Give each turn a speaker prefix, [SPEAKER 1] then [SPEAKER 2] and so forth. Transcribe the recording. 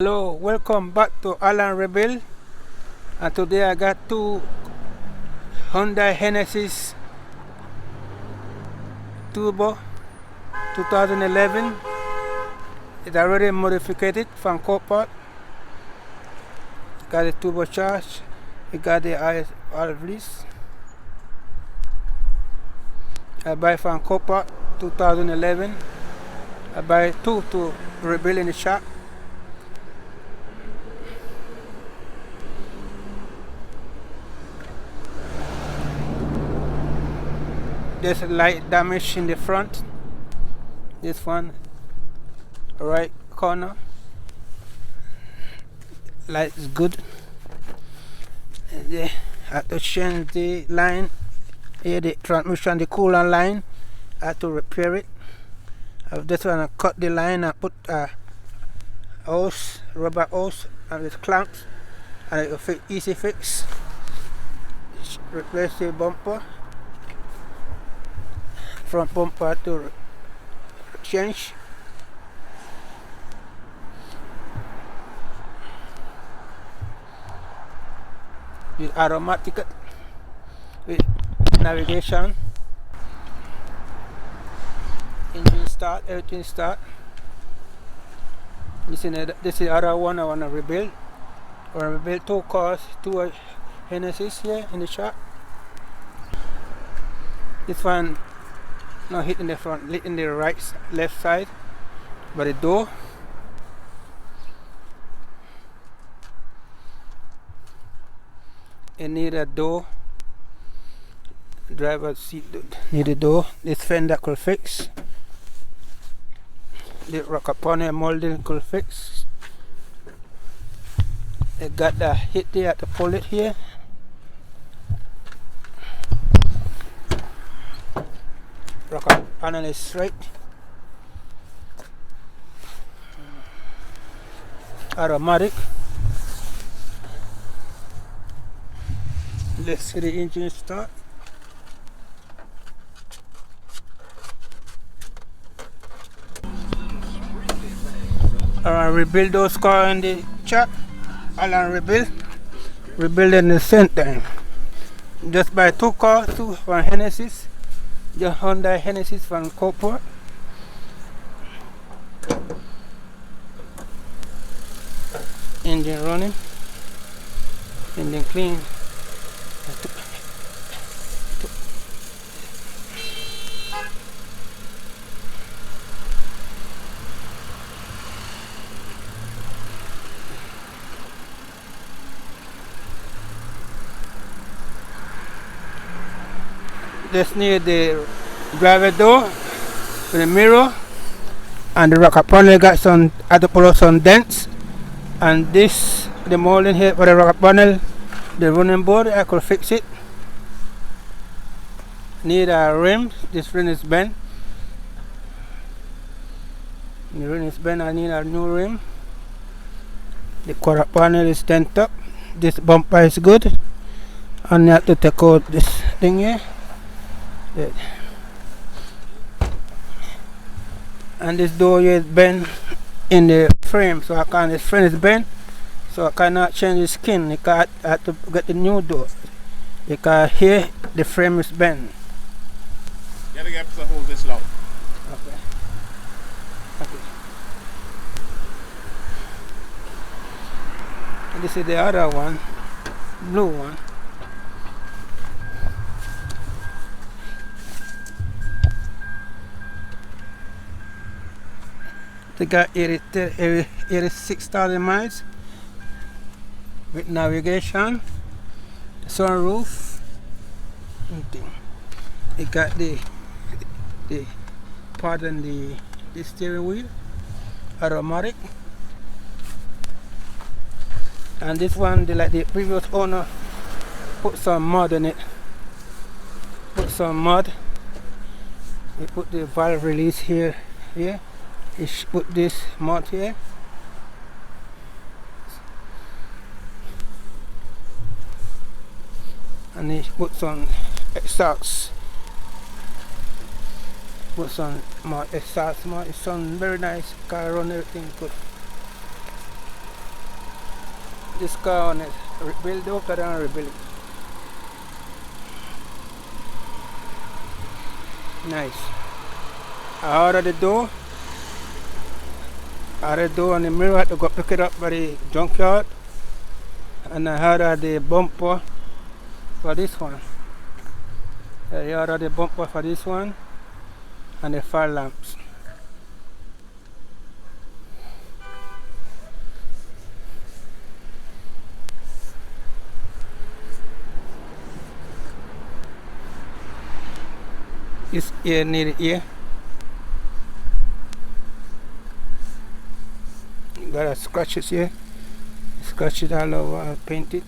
[SPEAKER 1] Hello, welcome back to Allan Rebuild, and today I got two Hyundai Genesis Turbo 2011. It's already modified from Copart. Got the turbo charge, it got the all this. I buy from Copart 2011. I buy two to rebuild in the shop. There's a light damage in the front. This one, right corner. Light is good. I have to change the line here, the transmission, the coolant line. I have to repair it. I've just want to cut the line and put a hose, rubber hose, and with clamps, and it will fit, easy fix. Replace the bumper. Front bumper to change. With automatic with navigation, engine start, everything start. This is the other one I want to rebuild. I want to rebuild two cars, two Genesis here in the shop. This one not hitting the front, hitting the left side, but the door. It need a door. Driver's seat need a door. This fender could fix. The rocker panel molding could fix. It got the hit there to pull it here. Rocker panel is straight. Automatic. Let's see the engine start. Alright, rebuild those cars in the chat. Allan rebuild in the same time. Just buy two cars, two from Genesis. The Hyundai Genesis from Copart. Engine running. Engine clean. Just need the driver door with the mirror, and the rocker panel got some, had to pull out some dents, and this, the molding here for the rocker panel, the running board, I could fix it. Need a rim, this rim is bent. The rim is bent, I need a new rim. The quarter panel is dent up. This bumper is good, and I have to take out this thing here. And this door here is bent in the frame, so this frame is bent, so I cannot change the skin. I have to get the new door because here the frame is bent.
[SPEAKER 2] You gotta get to hold this low.
[SPEAKER 1] Okay. Okay. And this is the other one, blue one. They got 86,000 miles with navigation, sunroof. It got the steering wheel, automatic. And this one, like the previous owner, put some mud in it. Put some mud. He put the valve release here. He put this mud here. And he put some exhaust. Put some more exhaust mud. It sounds very nice. Car run everything good. this car on it. Rebuild it after and rebuild it. Nice. I ordered the door. I ordered the door and the mirror. I had to go pick it up by the junkyard. And I ordered the bumper for this one. I ordered the bumper for this one and the fire lamps. This ear near the ear. Got a scratches here. Scratch it all over, I'll paint it.